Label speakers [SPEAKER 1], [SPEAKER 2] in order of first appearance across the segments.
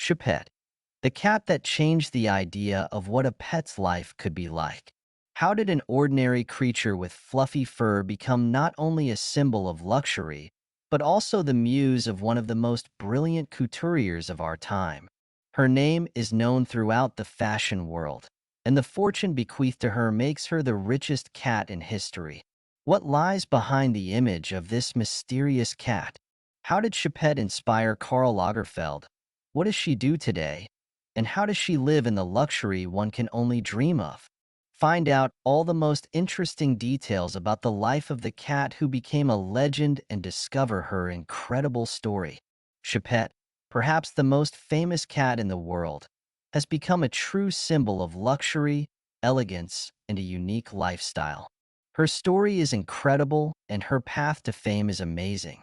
[SPEAKER 1] Choupette, the cat that changed the idea of what a pet's life could be like. How did an ordinary creature with fluffy fur become not only a symbol of luxury, but also the muse of one of the most brilliant couturiers of our time? Her name is known throughout the fashion world, and the fortune bequeathed to her makes her the richest cat in history. What lies behind the image of this mysterious cat? How did Choupette inspire Karl Lagerfeld? What does she do today? And how does she live in the luxury one can only dream of? Find out all the most interesting details about the life of the cat who became a legend and discover her incredible story. Choupette, perhaps the most famous cat in the world, has become a true symbol of luxury, elegance, and a unique lifestyle. Her story is incredible and her path to fame is amazing.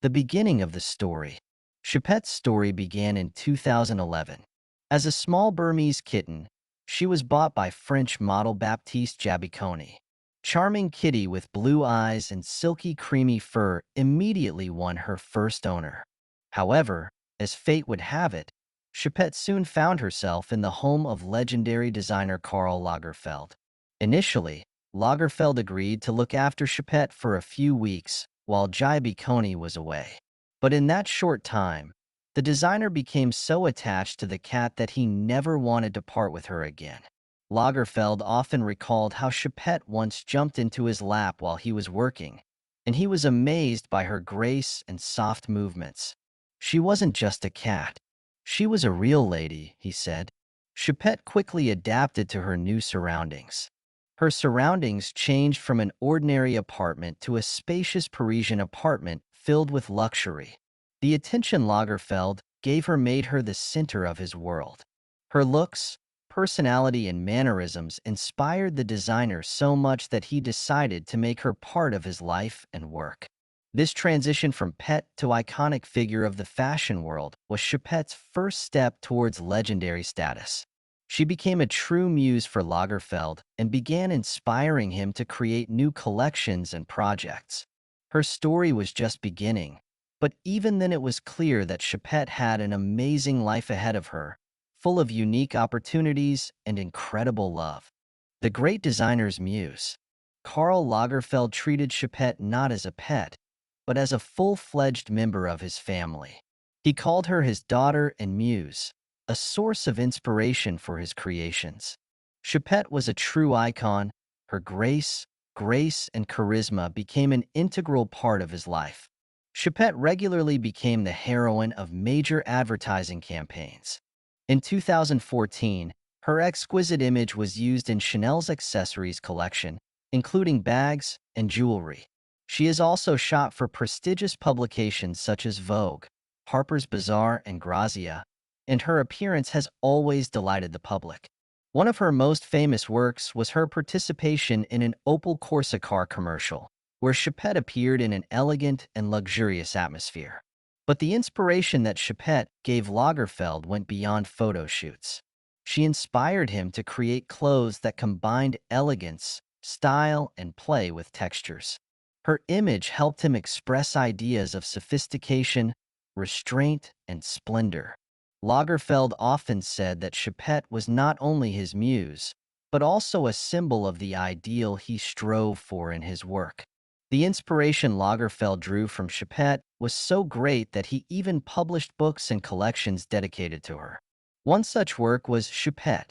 [SPEAKER 1] The beginning of the story. Choupette's story began in 2011. As a small Burmese kitten, she was bought by French model Baptiste Jabiconi. Charming kitty with blue eyes and silky creamy fur immediately won her first owner. However, as fate would have it, Choupette soon found herself in the home of legendary designer Karl Lagerfeld. Initially, Lagerfeld agreed to look after Choupette for a few weeks while Jabiconi was away. But in that short time, the designer became so attached to the cat that he never wanted to part with her again. Lagerfeld often recalled how Choupette once jumped into his lap while he was working, and he was amazed by her grace and soft movements. She wasn't just a cat. She was a real lady, he said. Choupette quickly adapted to her new surroundings. Her surroundings changed from an ordinary apartment to a spacious Parisian apartment filled with luxury. The attention Lagerfeld gave her made her the center of his world. Her looks, personality, and mannerisms inspired the designer so much that he decided to make her part of his life and work. This transition from pet to iconic figure of the fashion world was Choupette's first step towards legendary status. She became a true muse for Lagerfeld and began inspiring him to create new collections and projects. Her story was just beginning, but even then it was clear that Choupette had an amazing life ahead of her, full of unique opportunities and incredible love. The great designer's muse. Karl Lagerfeld treated Choupette not as a pet, but as a full-fledged member of his family. He called her his daughter and muse, a source of inspiration for his creations. Choupette was a true icon. Her grace, and charisma became an integral part of his life. Choupette regularly became the heroine of major advertising campaigns. In 2014, her exquisite image was used in Chanel's accessories collection, including bags and jewelry. She is also shot for prestigious publications such as Vogue, Harper's Bazaar, and Grazia, and her appearance has always delighted the public. One of her most famous works was her participation in an Opel Corsa car commercial, where Choupette appeared in an elegant and luxurious atmosphere. But the inspiration that Choupette gave Lagerfeld went beyond photo shoots. She inspired him to create clothes that combined elegance, style, and play with textures. Her image helped him express ideas of sophistication, restraint, and splendor. Lagerfeld often said that Choupette was not only his muse, but also a symbol of the ideal he strove for in his work. The inspiration Lagerfeld drew from Choupette was so great that he even published books and collections dedicated to her. One such work was Choupette,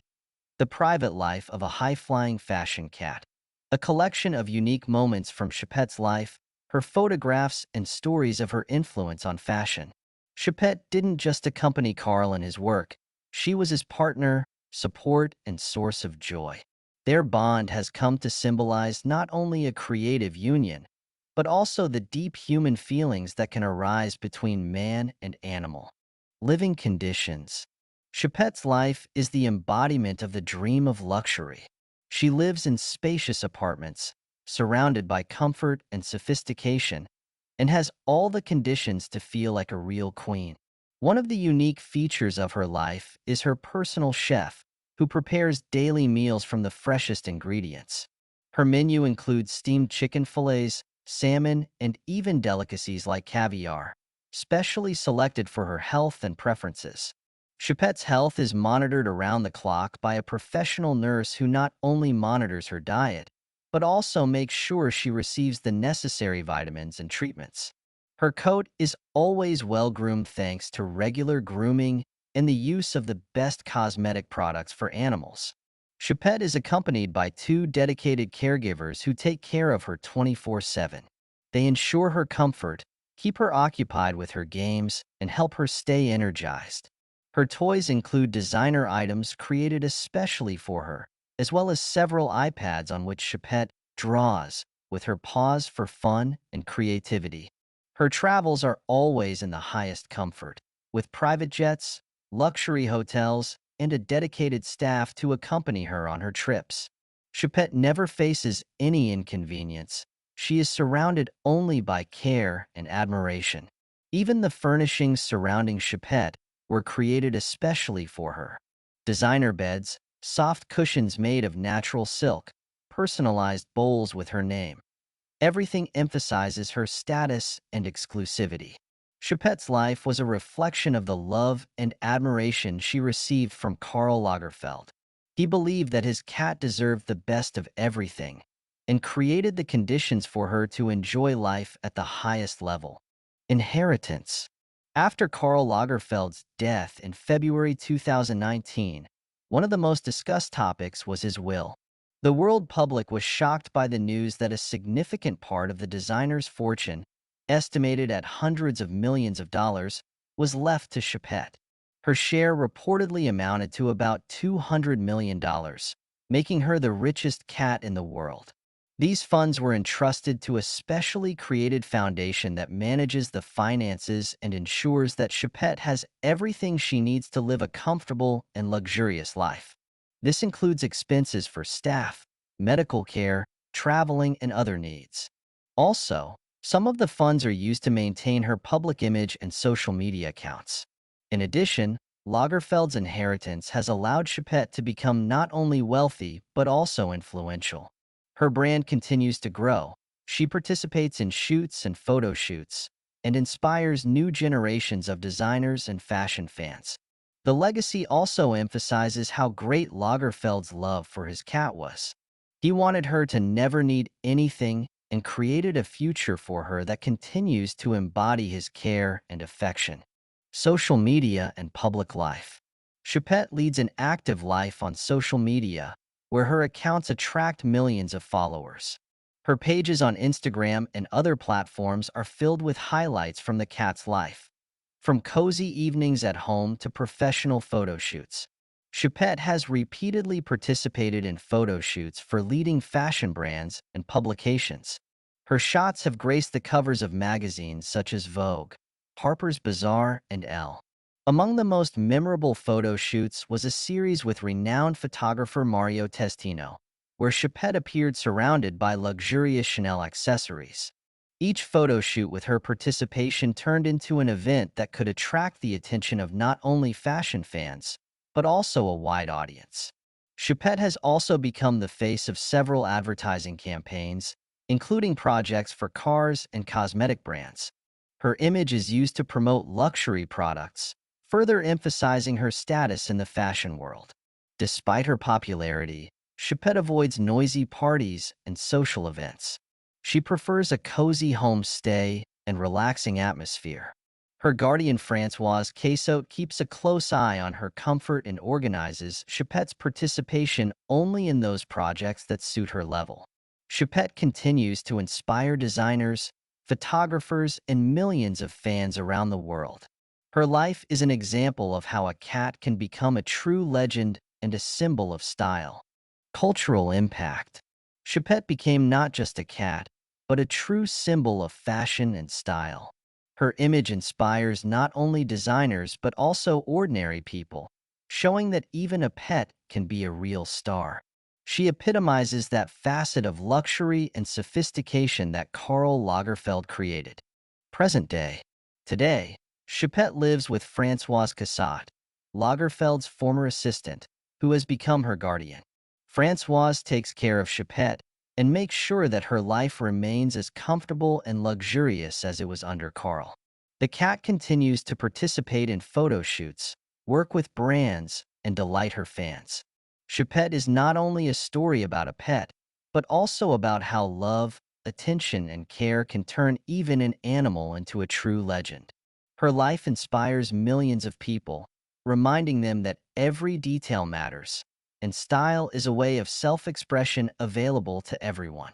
[SPEAKER 1] The Private Life of a High-Flying Fashion Cat, a collection of unique moments from Choupette's life, her photographs, and stories of her influence on fashion. Choupette didn't just accompany Karl in his work, she was his partner, support, and source of joy. Their bond has come to symbolize not only a creative union, but also the deep human feelings that can arise between man and animal. Living conditions. Choupette's life is the embodiment of the dream of luxury. She lives in spacious apartments, surrounded by comfort and sophistication, and has all the conditions to feel like a real queen. One of the unique features of her life is her personal chef, who prepares daily meals from the freshest ingredients. Her menu includes steamed chicken fillets, salmon, and even delicacies like caviar, specially selected for her health and preferences. Choupette's health is monitored around the clock by a professional nurse who not only monitors her diet, but also makes sure she receives the necessary vitamins and treatments. Her coat is always well-groomed thanks to regular grooming and the use of the best cosmetic products for animals. Choupette is accompanied by two dedicated caregivers who take care of her 24/7. They ensure her comfort, keep her occupied with her games, and help her stay energized. Her toys include designer items created especially for her, as well as several iPads on which Choupette draws, with her paws for fun and creativity. Her travels are always in the highest comfort, with private jets, luxury hotels, and a dedicated staff to accompany her on her trips. Choupette never faces any inconvenience. She is surrounded only by care and admiration. Even the furnishings surrounding Choupette were created especially for her. Designer beds, soft cushions made of natural silk, personalized bowls with her name. Everything emphasizes her status and exclusivity. Choupette's life was a reflection of the love and admiration she received from Karl Lagerfeld. He believed that his cat deserved the best of everything and created the conditions for her to enjoy life at the highest level. Inheritance. After Karl Lagerfeld's death in February 2019, one of the most discussed topics was his will. The world public was shocked by the news that a significant part of the designer's fortune, estimated at hundreds of millions of dollars, was left to Choupette. Her share reportedly amounted to about $200 million, making her the richest cat in the world. These funds were entrusted to a specially created foundation that manages the finances and ensures that Choupette has everything she needs to live a comfortable and luxurious life. This includes expenses for staff, medical care, traveling, and other needs. Also, some of the funds are used to maintain her public image and social media accounts. In addition, Lagerfeld's inheritance has allowed Choupette to become not only wealthy but also influential. Her brand continues to grow. She participates in shoots and photo shoots and inspires new generations of designers and fashion fans. The legacy also emphasizes how great Lagerfeld's love for his cat was. He wanted her to never need anything and created a future for her that continues to embody his care and affection. Social media and public life. Choupette leads an active life on social media, where her accounts attract millions of followers. Her pages on Instagram and other platforms are filled with highlights from the cat's life, from cozy evenings at home to professional photo shoots. Choupette has repeatedly participated in photo shoots for leading fashion brands and publications. Her shots have graced the covers of magazines such as Vogue, Harper's Bazaar, and Elle. Among the most memorable photo shoots was a series with renowned photographer Mario Testino, where Choupette appeared surrounded by luxurious Chanel accessories. Each photo shoot with her participation turned into an event that could attract the attention of not only fashion fans, but also a wide audience. Choupette has also become the face of several advertising campaigns, including projects for cars and cosmetic brands. Her image is used to promote luxury products, further emphasizing her status in the fashion world. Despite her popularity, Choupette avoids noisy parties and social events. She prefers a cozy home stay and relaxing atmosphere. Her guardian Françoise Cassot keeps a close eye on her comfort and organizes Choupette's participation only in those projects that suit her level. Choupette continues to inspire designers, photographers, and millions of fans around the world. Her life is an example of how a cat can become a true legend and a symbol of style. Cultural impact. Choupette became not just a cat, but a true symbol of fashion and style. Her image inspires not only designers but also ordinary people, showing that even a pet can be a real star. She epitomizes that facet of luxury and sophistication that Karl Lagerfeld created. Present day. Today, Choupette lives with Françoise Cassot, Lagerfeld's former assistant, who has become her guardian. Françoise takes care of Choupette and makes sure that her life remains as comfortable and luxurious as it was under Karl. The cat continues to participate in photo shoots, work with brands, and delight her fans. Choupette is not only a story about a pet, but also about how love, attention, and care can turn even an animal into a true legend. Her life inspires millions of people, reminding them that every detail matters, and style is a way of self-expression available to everyone.